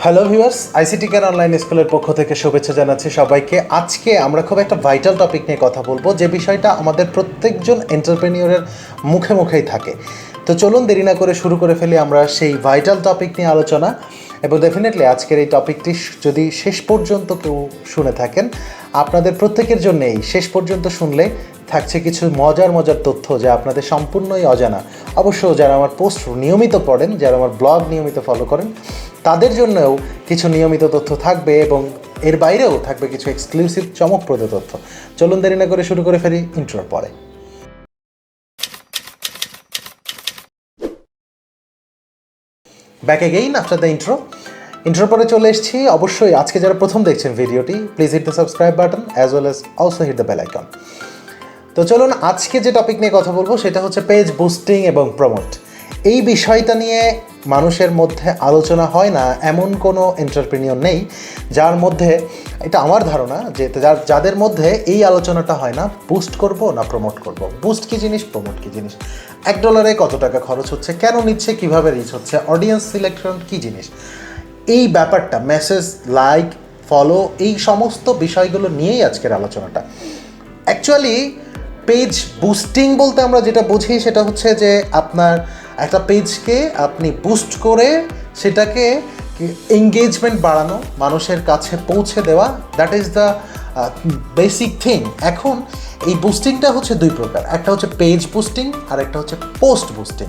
Hello viewers, ICT care online স্কুলের পক্ষ থেকে শুভেচ্ছা জানাচ্ছি সবাইকে। আজকে আমরা খুব একটা ভাইটাল টপিক নিয়ে কথা বলবো, যে বিষয়টা আমাদের প্রত্যেকজন এন্টারপ্রেনিয়রের মুখে মুখেই থাকে। তো চলুন দেরি না করে শুরু করে ফেলি আমরা সেই ভাইটাল টপিক নিয়ে আলোচনা। এবং ডেফিনেটলি আজকের এই টপিকটি যদি শেষ পর্যন্ত কেউ শুনে থাকেন, আপনাদের প্রত্যেকের জন্যেই শেষ পর্যন্ত শুনলে থাকছে কিছু মজার মজার তথ্য যা আপনাদের সম্পূর্ণই অজানা। অবশ্য যারা আমার পোস্ট নিয়মিত পড়েন, যারা আমার ব্লগ নিয়মিত ফলো করেন, তাদের জন্যও কিছু নিয়মিত তথ্য থাকবে এবং এর বাইরেও থাকবে কিছু এক্সক্লুসিভ চমকপ্রদ তথ্য। চলুন দেরি না করে শুরু করে ফেলি ইন্ট্রোর পরে। ব্যাক এগেইন আফটার দ্য ইন্ট্রোর পরে চলে এসেছি। অবশ্যই আজকে যারা প্রথম দেখছেন ভিডিওটি, please hit the subscribe button as well as also hit the bell icon. তো চলুন আজকে যে টপিক নিয়ে কথা বলবো সেটা হচ্ছে পেজ বুস্টিং এবং প্রমোট। এই বিষয়টা নিয়ে মানুষের মধ্যে আলোচনা হয় না এমন কোনো এন্টারপ্রেনিয়র নেই যার মধ্যে, এটা আমার ধারণা, যে যাদের মধ্যে এই আলোচনাটা হয় না বুস্ট করব না প্রমোট করব, বুস্ট কী জিনিস, প্রমোট কী জিনিস, $1 কত টাকা খরচ হচ্ছে, কেন নিচ্ছে, কীভাবে রিচ হচ্ছে, অডিয়েন্স সিলেকশন কী জিনিস, এই ব্যাপারটা, মেসেজ, লাইক, ফলো, এই সমস্ত বিষয়গুলো নিয়েই আজকের আলোচনাটা। অ্যাকচুয়ালি পেজ বুস্টিং বলতে আমরা যেটা বুঝি সেটা হচ্ছে যে আপনার একটা পেজকে আপনি বুস্ট করে সেটাকে এঙ্গেজমেন্ট বাড়ানো, মানুষের কাছে পৌঁছে দেওয়া, that is the basic thing. এখন এই বুস্টিংটা হচ্ছে দুই প্রকার, একটা হচ্ছে পেজ বুস্টিং আর একটা হচ্ছে পোস্ট বুস্টিং।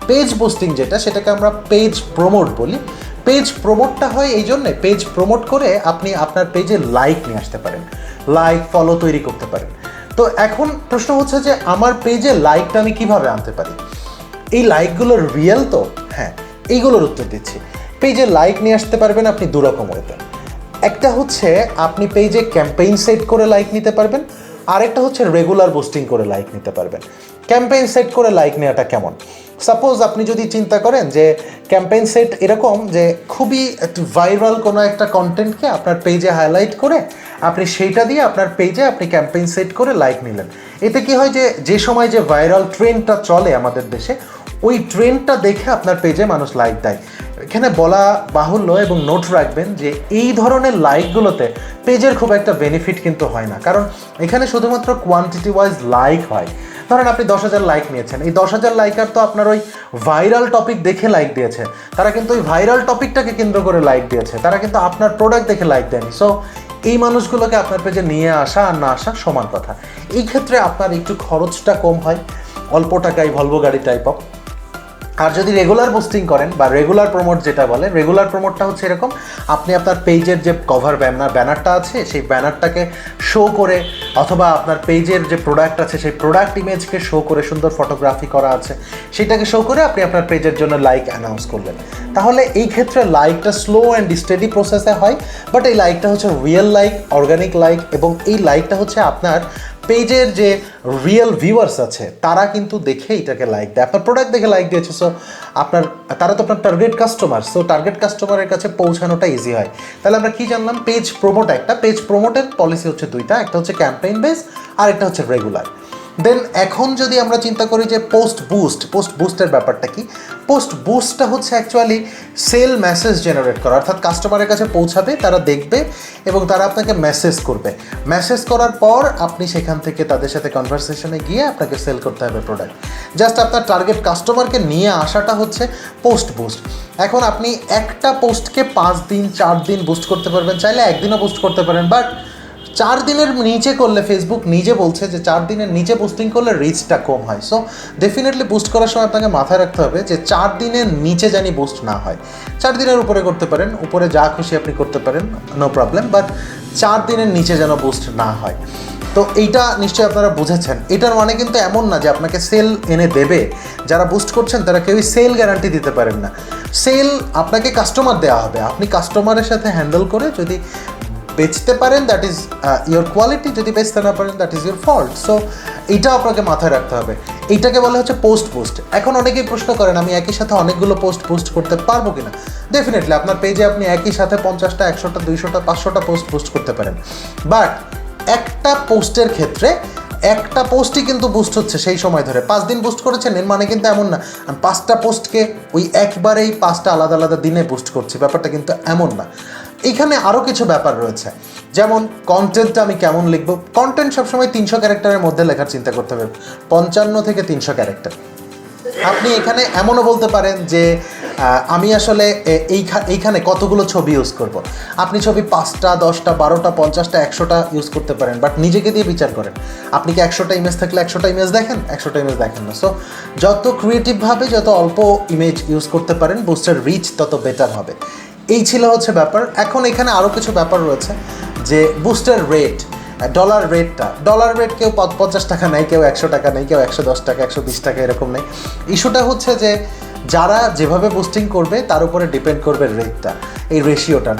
পেজ বুস্টিং যেটা, সেটাকে আমরা পেজ প্রমোট বলি। পেজ প্রমোটটা হয় এই জন্যে, পেজ প্রমোট করে আপনি আপনার পেজে লাইক নিয়ে আসতে পারেন, লাইক ফলো তৈরি করতে পারেন। তো এখন প্রশ্ন হচ্ছে যে আমার পেজে লাইকটা আমি কিভাবে আনতে পারি, এই লাইকগুলো রিয়েল তো? হ্যাঁ, এইগুলোর উত্তর দিচ্ছি। পেজে লাইক নিয়ে আসতে পারবেন আপনি দুরকম ওয়েতে। একটা হচ্ছে আপনি পেজে ক্যাম্পেইন সেট করে লাইক নিতে পারবেন, আরেকটা হচ্ছে রেগুলার বুস্টিং করে লাইক নিতে পারবেন। ক্যাম্পেইন সেট করে লাইক নেওয়াটা কেমন? সাপোজ আপনি যদি চিন্তা করেন যে ক্যাম্পেইন সেট এরকম যে খুবই একটু ভাইরাল কোনো একটা কন্টেন্টকে আপনার পেজে হাইলাইট করে আপনি সেইটা দিয়ে আপনার পেজে আপনি ক্যাম্পেইন সেট করে লাইক নিলেন। এতে কি হয় যে সময় যে ভাইরাল ট্রেন্ডটা চলে আমাদের দেশে, ওই ট্রেন্ডটা দেখে আপনার পেজে মানুষ লাইক দেয়। এখানে বলা বাহুল্য এবং নোট রাখবেন যে এই ধরনের লাইকগুলোতে পেজের খুব একটা বেনিফিট কিন্তু হয় না, কারণ এখানে শুধুমাত্র কোয়ান্টিটি ওয়াইজ লাইক হয়। ধরেন আপনি 10,000 লাইক নিয়েছেন, এই 10,000 লাইকার তো আপনার ওই ভাইরাল টপিক দেখে লাইক দিয়েছে, তারা কিন্তু ওই ভাইরাল টপিকটাকে কেন্দ্র করে লাইক দিয়েছে, তারা কিন্তু আপনার প্রোডাক্ট দেখে লাইক দেয়নি। সো এই মানুষগুলোকে আপনার পেজে নিয়ে আসা আর না আসা সমান কথা। এই ক্ষেত্রে আপনার একটু খরচটা কম হয়, অল্প টাকায় ভলভো গাড়ি টাইপ অফ। আর যদি রেগুলার বুস্টিং করেন বা রেগুলার প্রমোট যেটা বলে, রেগুলার প্রমোটটা হচ্ছে এরকম, আপনি আপনার পেজের যে কভার ব্যানারটা আছে সেই ব্যানারটাকে শো করে, অথবা আপনার পেজের যে প্রোডাক্ট আছে সেই প্রোডাক্ট ইমেজকে শো করে, সুন্দর ফটোগ্রাফি করা আছে সেটাকে শো করে আপনি আপনার পেজের জন্য লাইক অ্যানাউন্স করলেন। তাহলে এই ক্ষেত্রে লাইকটা স্লো অ্যান্ড স্টেডি প্রসেসে হয়, বাট এই লাইকটা হচ্ছে রিয়েল লাইক, অর্গানিক লাইক, এবং এই লাইকটা হচ্ছে আপনার পেজের যে রিয়েল ভিউয়ার্স আছে তারা কিন্তু দেখে এটাকে লাইক দেয়, আপনার প্রোডাক্ট দেখে লাইক দিয়েছে। সো তারা তো আপনার টার্গেট কাস্টমার, সো টার্গেট কাস্টমারের কাছে পৌঁছানোটা ইজি হয়। তাহলে আমরা কি জানলাম? পেজ প্রমোট একটা, পেজ প্রমোটের পলিসি হচ্ছে দুইটা, একটা হচ্ছে ক্যাম্পেইন বেস আর একটা হচ্ছে রেগুলার। দেন এখন যদি আমরা চিন্তা করি যে পোস্ট বুস্টের ব্যাপারটা কি, পোস্ট বুস্টটা হচ্ছে অ্যাকচুয়ালি সেল মেসেজ জেনারেট করা, অর্থাৎ কাস্টমারের কাছে পৌঁছাবে, তারা দেখবে এবং তারা আপনাকে মেসেজ করবে। মেসেজ করার পর আপনি সেখান থেকে তাদের সাথে কনভারসেশনে গিয়ে আপনাকে সেল করতে হবে প্রোডাক্ট। জাস্ট আপনার টার্গেট কাস্টমারকে নিয়ে আসাটা হচ্ছে পোস্ট বুস্ট। এখন আপনি একটা পোস্টকে 5 দিন 4 দিন বুস্ট করতে পারবেন, চাইলে একদিনও বুস্ট করতে পারেন, বাট 4 দিনের নিচে করলে ফেসবুক নিজে বলছে যে 4 দিনের নিচে বুস্টিং করলে রিচটা কম হয়। সো ডেফিনেটলি বুস্ট করার সময় আপনাকে মাথায় রাখতে হবে যে 4 দিনের নিচে জানি বুস্ট না হয়। 4 দিনের উপরে করতে পারেন, উপরে যা খুশি আপনি করতে পারেন, নো প্রবলেম, বাট 4 দিনের নিচে যেন বুস্ট না হয়। তো এইটা নিশ্চয়ই আপনারা বুঝেছেন। এটার মানে কিন্তু এমন না যে আপনাকে সেল এনে দেবে। যারা বুস্ট করছেন তারা কেউই সেল গ্যারান্টি দিতে পারেন না। সেল আপনাকে কাস্টমার দেওয়া হবে, আপনি কাস্টমারের সাথে হ্যান্ডেল করে যদি বেচতে পারেন দ্যাট ইজ ইয়োর কোয়ালিটি, যদি বেচতে না পারেন that is your fault. So এইটা আপনাকে মাথায় রাখতে হবে। এইটাকে বলা হচ্ছে পোস্ট বুস্ট। এখন অনেকেই প্রশ্ন করেন আমি একই সাথে অনেকগুলো পোস্ট বুস্ট করতে পারবো কিনা। ডেফিনেটলি আপনার পেজে আপনি একই সাথে 50টা 100টা 200টা 500টা পোস্ট বুস্ট করতে পারেন, বাট একটা পোস্টের ক্ষেত্রে একটা পোস্টই কিন্তু বুস্ট হচ্ছে সেই সময় ধরে। 5 দিন বুস্ট করেছেন এর মানে কিন্তু এমন না আমি 5টা পোস্টকে ওই একবারেই 5টা আলাদা আলাদা দিনে বুস্ট করছি, ব্যাপারটা কিন্তু এমন না। এইখানে আরও কিছু ব্যাপার রয়েছে, যেমন কন্টেন্টটা আমি কেমন লিখবো। কন্টেন্ট সবসময় 300 ক্যারেক্টারের মধ্যে লেখার চিন্তা করতে হবে, 55 থেকে 300 ক্যারেক্টার। আপনি এখানে এমনও বলতে পারেন যে আমি আসলে এইখানে কতগুলো ছবি ইউজ করব। আপনি ছবি 5টা 10টা 12টা 50টা 100টা ইউজ করতে পারেন, বাট নিজেকে দিয়ে বিচার করেন। আপনি কি 100টা ইমেজ থাকলে 100টা ইমেজ দেখেন? 100টা ইমেজ দেখেন না। সো যত ক্রিয়েটিভভাবে যত অল্প ইমেজ ইউজ করতে পারেন বুস্টের রিচ তত বেটার হবে। এই ছিল হচ্ছে ব্যাপার। এখন এখানে আরও কিছু ব্যাপার রয়েছে যে বুস্টের রেট, ডলার রেট কেউ 50 টাকা নেয়, কেউ 100 টাকা নেয়, কেউ 110 টাকা 120 টাকা এরকম নেই। ইস্যুটা হচ্ছে যে যারা যেভাবে বুস্টিং করবে তার উপরে ডিপেন্ড করবে রেটটা, এই রেশিওটা।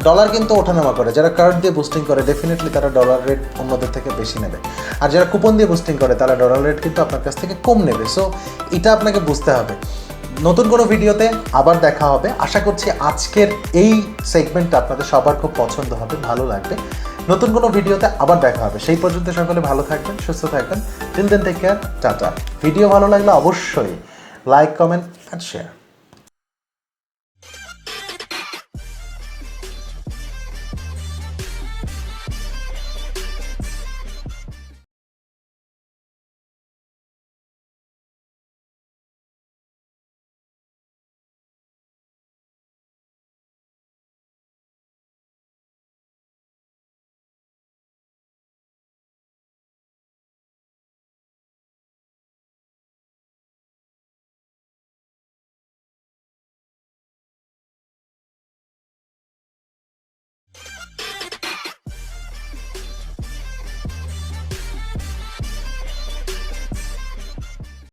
ডলার কিন্তু ওঠানামা করে। যারা কার্ড দিয়ে বুস্টিং করে ডেফিনেটলি তারা ডলার রেট অন্যদের থেকে বেশি নেবে, আর যারা কুপন দিয়ে বুস্টিং করে তারা ডলার রেট কিন্তু আপনার কাছ থেকে কম নেবে। সো এটা আপনাকে বুঝতে হবে। নতুন কোনো ভিডিওতে আবার দেখা হবে। আশা করছি আজকের এই সেগমেন্টটা আপনাদের সবার খুব পছন্দ হবে, ভালো লাগবে। নতুন কোনো ভিডিওতে আবার দেখা হবে। সেই পর্যন্ত সকলে ভালো থাকবেন, সুস্থ থাকবেন। Till then take care, tata. Video ভালো লাগলে অবশ্যই লাইক, কমেন্ট অ্যান্ড শেয়ার।